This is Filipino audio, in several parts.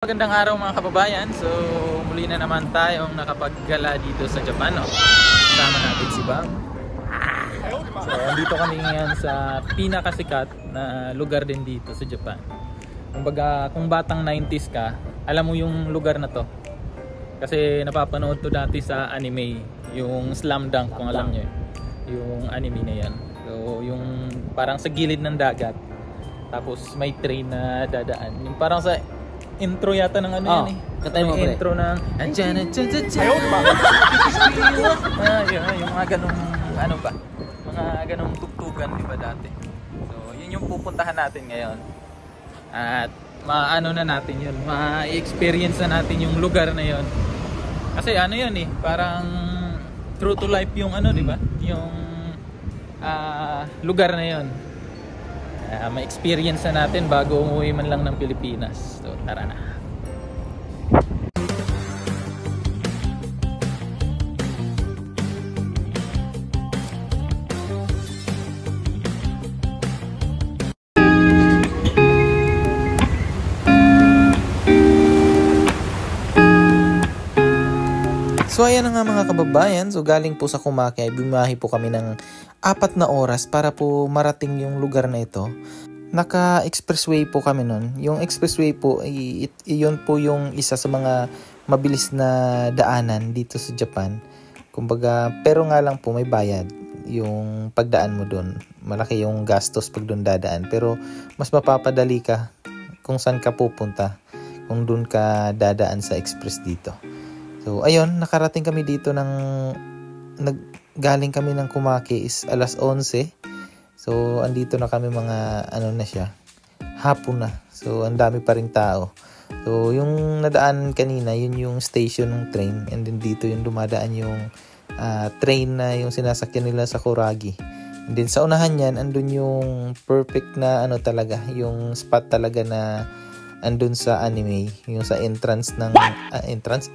Magandang araw mga kababayan. So muli na naman tayong nakapaggala dito sa Japan, no? Kasama natin si Bam. So andito kami ngayon sa pinakasikat na lugar din dito sa Japan. Kumbaga kung batang 90s ka, alam mo yung lugar na to. Kasi napapanood to dati sa anime, yung Slam Dunk, kung alam nyo yung anime na yan. So yung parang sa gilid ng dagat, tapos may train na dadaan, yung parang sa intro yata ng ano yan eh. Katay mo, pre. Intro ng yung mga ganong ano ba? Mga ganong tugtugan, di ba dati? So, yun yung pupuntahan natin ngayon. At maano na natin yun, ma-experience na natin yung lugar na yun. Kasi ano yun eh, parang true to life yung ano, di ba? Yung lugar na yun. Ma-experience na natin bago umuwi man lang ng Pilipinas. So tara na. So ayan na nga mga kababayan, so galing po sa Kumake ay bumiyahe po kami ng 4 na oras para po marating yung lugar na ito. Naka-expressway po kami nun. Yung expressway po, yun po yung isa sa mga mabilis na daanan dito sa Japan. Kumbaga, pero nga lang po may bayad yung pagdaan mo dun. Malaki yung gastos pag dun dadaan. Pero mas mapapadali ka kung saan ka pupunta kung dun ka dadaan sa express dito. So ayun, nakarating kami dito galing kami ng Kumake is alas 11. So andito na kami mga ano na siya, hapon na. So ang dami pa ring tao. So yung nadaan kanina, yun yung station ng train, and then dito yung dumadaan yung train na yung sinasakyan nila sa Kuragi. And then sa unahan yan, andun yung perfect na ano talaga, yung spot talaga na andun sa anime, yung sa entrance ng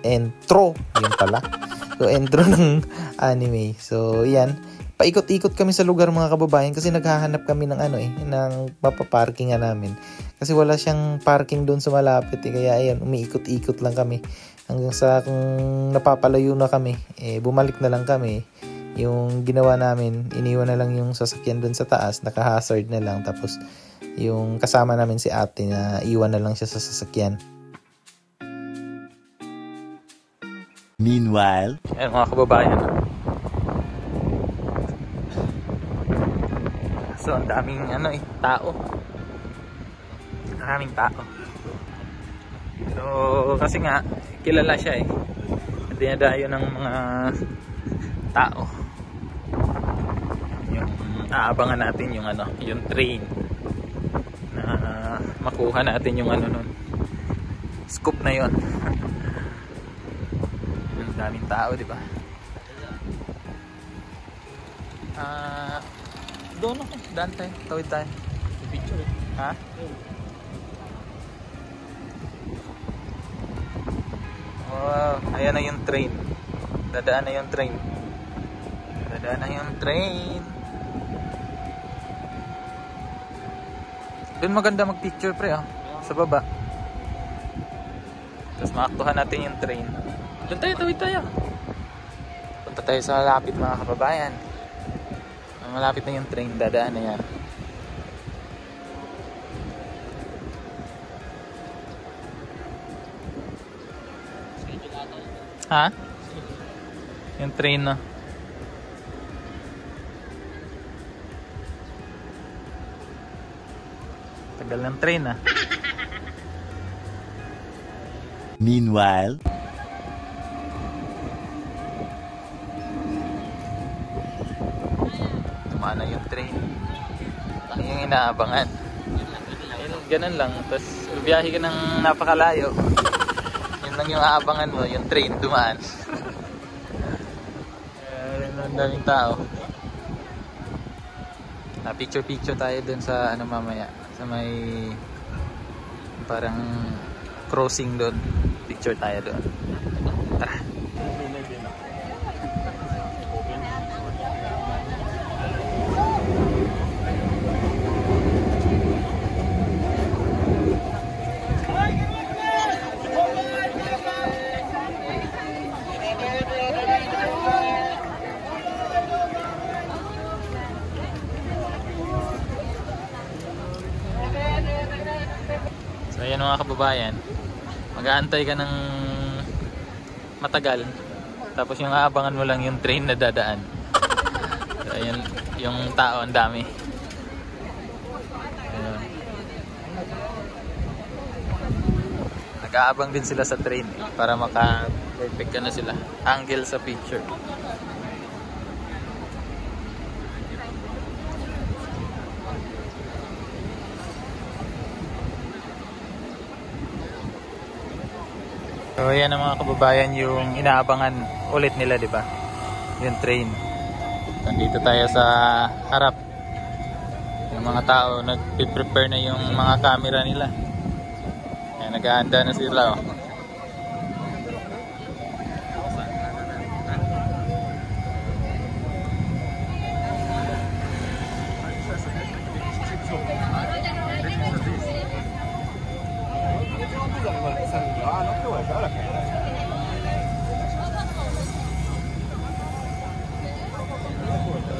intro, yun pala. So intro ng anime. So yan, paikot-ikot kami sa lugar mga kababayan kasi naghahanap kami ng ng mapaparkingan namin. Kasi wala siyang parking doon sa malapit kaya ayan, umiikot-ikot lang kami hanggang sa kung napapalayo na kami, bumalik na lang kami. Yung ginawa namin, iniwan na lang yung sasakyan doon sa taas, naka-hazard na lang, tapos yung kasama namin si ate na iwan na lang siya sa sasakyan. Meanwhile, Ayan mga kababayan. So ang daming tao. Maraming tao. So kasi nga kilala siya eh. Dinadayo ng mga tao. Yung aabangan natin yung yung train na makuha natin yung nun. Scoop na yon. Ang daming tao, di ba? Doon ako, daan tayo, tawid tayo. Picture. Ha? Wow, ayan na yung train. Dadaan na yung train. Dadaan na yung train. Doon maganda mag-picture pre sa baba. Tapos maaktuhan natin yung train. Doon tayo, tawid tayo. Punta tayo sa malapit mga kababayan. Malapit na yung train, dadaan na yan. Ha? Yung train na. Tagal ng train ah. meanwhile, Tumaan na yung train. Ang yung inaabangan. Ganun lang. Tapos biyahe ka ng napakalayo. Yun lang yung aabangan mo, yung train dumaan. Ang daming tao. Picture tayo dun sa mamaya. Sa may parang crossing doon. Picture tayo doon. Tara. kababayan, mag-aantay ka ng matagal, tapos yung aabangan mo lang yung train na dadaan. So, ayun, yung tao ang dami. Ayun. Nag-aabang din sila sa train para maka-perfect na sila angle sa picture. So yan ang mga kababayan yung inaabangan ulit nila, di ba? Yung train. Nandito tayo sa harap. Yung mga tao nag-prepare na yung mga camera nila. Ayan, nag-aanda na sila. Oh.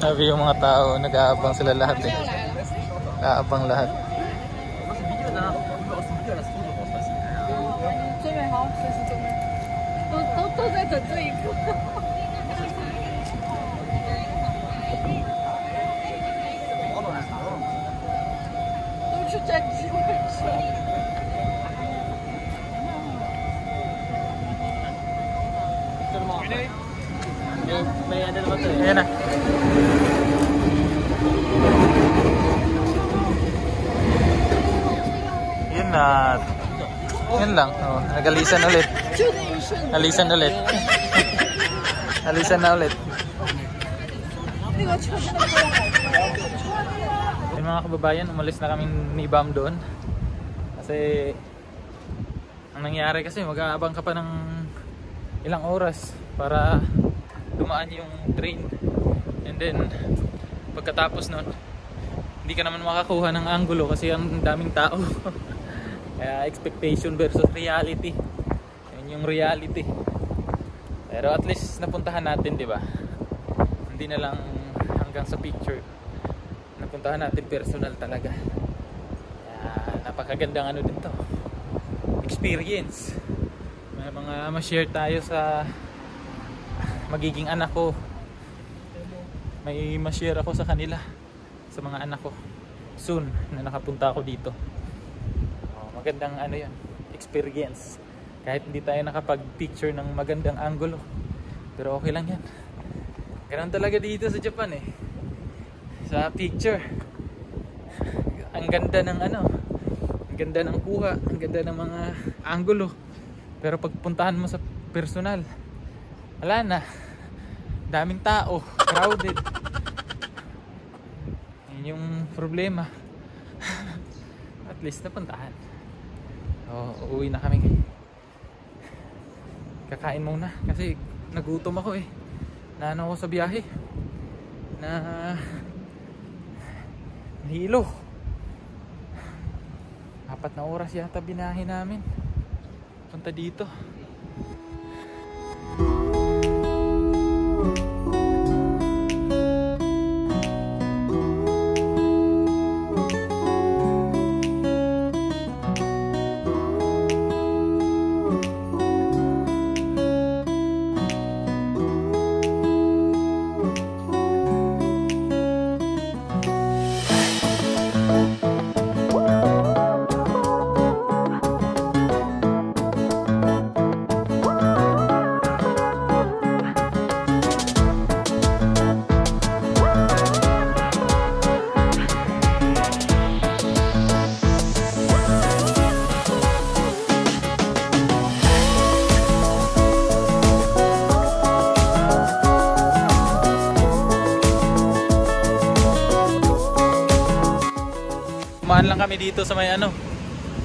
Sabi yung mga tao, nag-aabang sila lahat eh. Nag-aabang lahat. Ayan na. Yun na. Yun lang. Oh, nag-alisan ulit. Alisan ulit. Alisan na ulit. Yung mga kababayan, umalis na kami ni Bam doon. Kasi ang nangyari kasi mag-aabang ka pa ng ilang oras para dumaan yung train, and then pagkatapos nun hindi ka naman makakuha ng angulo kasi ang daming tao. Kaya expectation versus reality, yun yung reality. Pero at least napuntahan natin, di ba? Hindi na lang hanggang sa picture, napuntahan natin personal talaga. Kaya napakagandang ano din to, experience. May mga ma-share tayo sa magiging anak ko. May ma-share ako sa kanila, sa mga anak ko soon na nakapunta ako dito. Magandang ano yun, experience. Kahit hindi tayo nakapag-picture ng magandang angulo, pero okay lang yan. Ganun talaga dito sa Japan eh. Sa picture, ang ganda ng ano, ang ganda ng kuha, ang ganda ng mga angulo, pero pagpuntahan mo sa personal, wala na. Daming tao, crowded. Yun yung problema. At least napuntahan. Uuwi na kami. Kakain muna kasi nagutom ako eh. Naano ako sa biyahe. Nahilo. 4 na oras yata binahe namin punta dito. Kumaan lang kami dito sa may ano,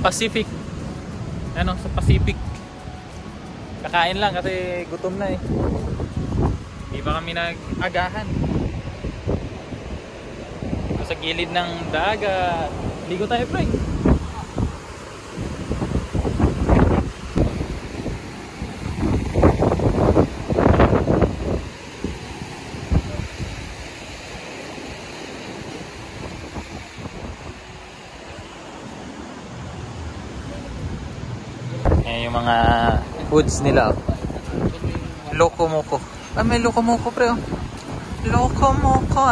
Pacific. Ano, sa Pacific. Kakain lang kasi gutom na eh. Hindi pa kami nag-agahan. Sa gilid ng dagat. Ligo tayo, pre. Yan yung mga foods nila. Lokomoko. Ah, may lokomoko pre. Lokomoko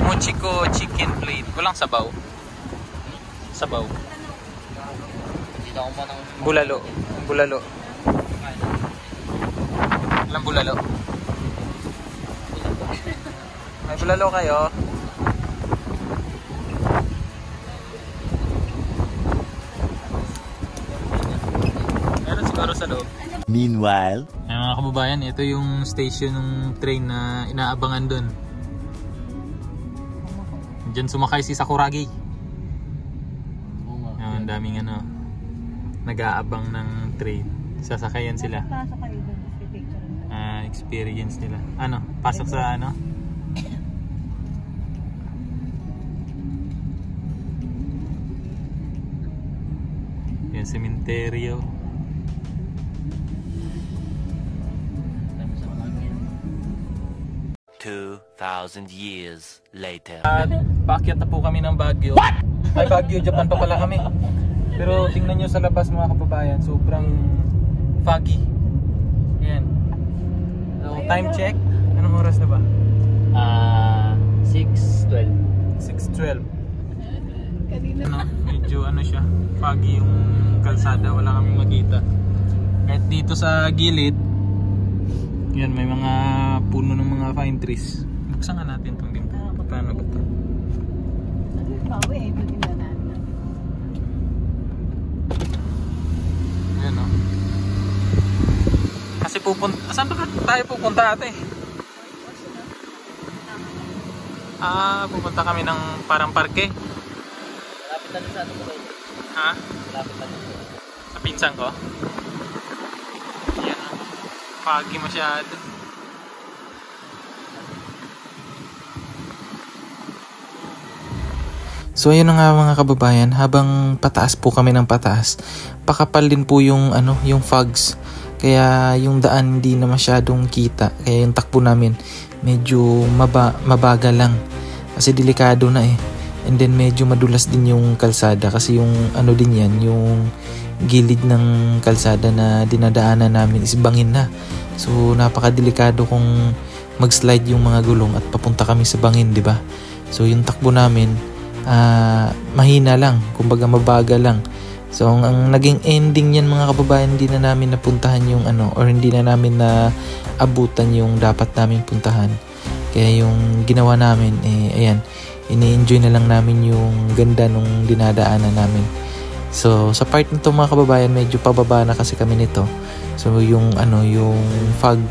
Mochiko chicken plate. Walang sabaw. Sabaw. Bulalo. Bulalo. Walang bulalo. May bulalo kayo. Meron siguro sa loob. Meanwhile, Ay, mga kababayan, ito yung station ng train na inaabangan dun. Diyan sumakay si Sakuragi. Ang daming nag-aabang ng train. Sasakayan sila. Experience nila. Pasok sa Yan, sementeryo. 2,000 years later. At paakyat na po kami ng Baguio. Ay, Baguio, Japan pa pala kami. Pero tingnan nyo sa labas mga kababayan, sobrang foggy. Ayan. So, time check. Anong oras na ba? 6:12. 6:12. Medyo siya, foggy yung kalsada, wala kaming makita. Kahit dito sa gilid, yan, may mga puno ng mga pine trees. Buksan nga natin itong dito. Paano ba ito? Yan Kasi saan ba tayo pupunta ate? Pupunta kami ng parang parke. Malapit na sa Ha? Malapit na Sa pinsan ko? Yan foggy masyado. So ayun na nga mga kababayan, habang pataas po kami ng pataas, pakapal din po yung yung fogs. Kaya yung daan hindi na masyadong kita. Kaya yung takbo namin medyo mabagal lang. Kasi delikado na And then medyo madulas din yung kalsada kasi yung din yan, yung gilid ng kalsada na dinadaanan namin is bangin na. So napakadelikado kung mag-slide yung mga gulong at papunta kami sa bangin, di ba? So yung takbo namin mahina lang, kumbaga mabagal lang. So ang naging ending niyan mga kababayan, hindi na namin napuntahan yung or hindi na namin na abutan yung dapat namin puntahan. Kaya yung ginawa namin ayan, ini-enjoy na lang namin yung ganda nung dinadaanan namin. So sa part nito mga kababayan, medyo pababa na kasi kami nito. So yung yung fog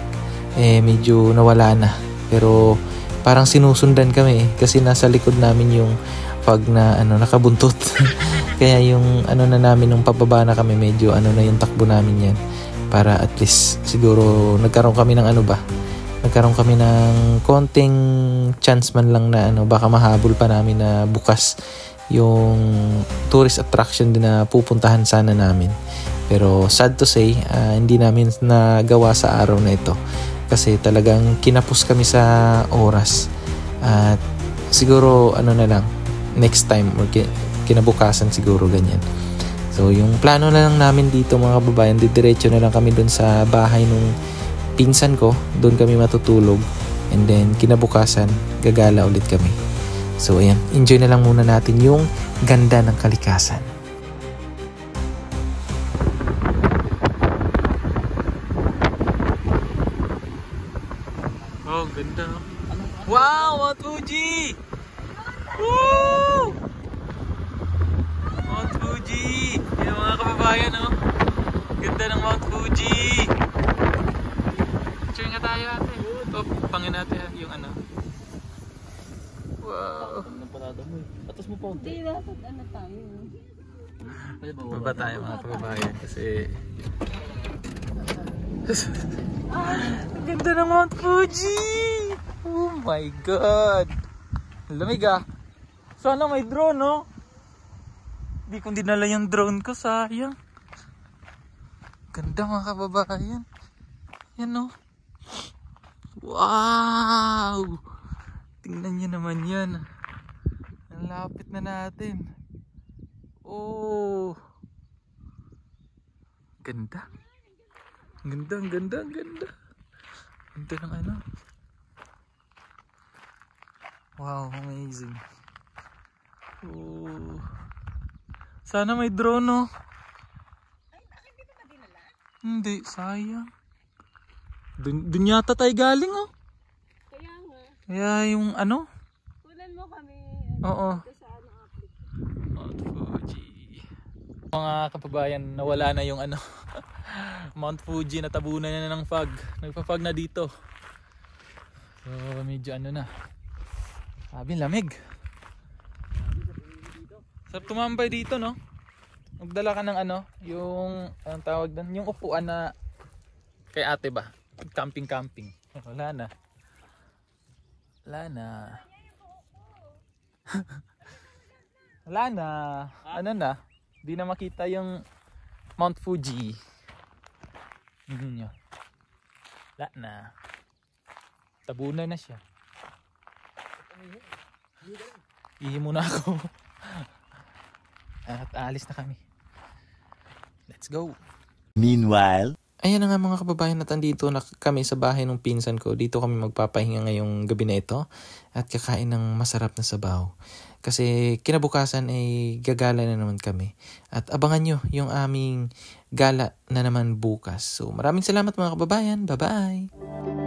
medyo nawala na. Pero parang sinusundan kami kasi nasa likod namin yung fog na nakabuntot. Kaya yung na namin nung pababa na kami, medyo na yung takbo namin yan. Para at least siguro nagkaroon kami ng nagkaroon kami ng konting chance man lang na baka mahabol pa namin na bukas yung tourist attraction din na pupuntahan sana namin. Pero sad to say, hindi namin nagawa sa araw na ito kasi talagang kinapos kami sa oras. At siguro na lang next time or kinabukasan siguro ganyan. So yung plano na lang namin dito mga kababayan, didiretso na lang kami dun sa bahay nung pinsan ko, doon kami matutulog, and then kinabukasan gagala ulit kami. So ayan, enjoy na lang muna natin yung ganda ng kalikasan. Oh, ganda. Wow, Mount Fuji! Woo! Mount Fuji! Yan mga kababayan, ganda ng Mount Fuji! Picture nga tayo ate. Pangin natin yung Wow! Atas mo pa Hindi, dapat tayo. Baba tayo mga kababayan kasi ang ganda ng Mount Fuji! Oh my God! Lamig Sana may drone, Di kong dinala yung drone ko, sayang. Ganda mga kababayan. Yan Wow! Tingnan nyo naman yan. Ang lapit na natin. Oh! Ganda. Ang ganda, ang ganda, ang ganda. Ganda ng ano. Wow, amazing. Oh. Sana may drone, no? Ay, bakit di ba dinala? Hindi, sayang. Dun yata tayo galing, oh. Kaya nga, Kaya yung ano? kunan mo kami. Oo. Dito sa applic. Mount Fuji. Mga kababayan, nawala na yung ano. Mount Fuji, natabunan na ng fog. Nagpa-fog na dito. So, medyo ano na. Sabi, lamig. Sarap tumambay dito, no? Magdala ka ng ano, yung, anong tawag doon? Yung upuan na kay ate ba? Camping. Wala na. Wala na. Wala na. Ano na? Di na makita yung Mount Fuji. Wala na. Tabunan na siya. Ihi muna ako. At aalis na kami. Let's go. Meanwhile, Ayan na nga mga kababayan, at andito na kami sa bahay ng pinsan ko. Dito kami magpapahinga ngayong gabi na ito at kakain ng masarap na sabaw. Kasi kinabukasan ay gagala na naman kami. At abangan nyo yung aming gala na naman bukas. So maraming salamat mga kababayan. Bye-bye!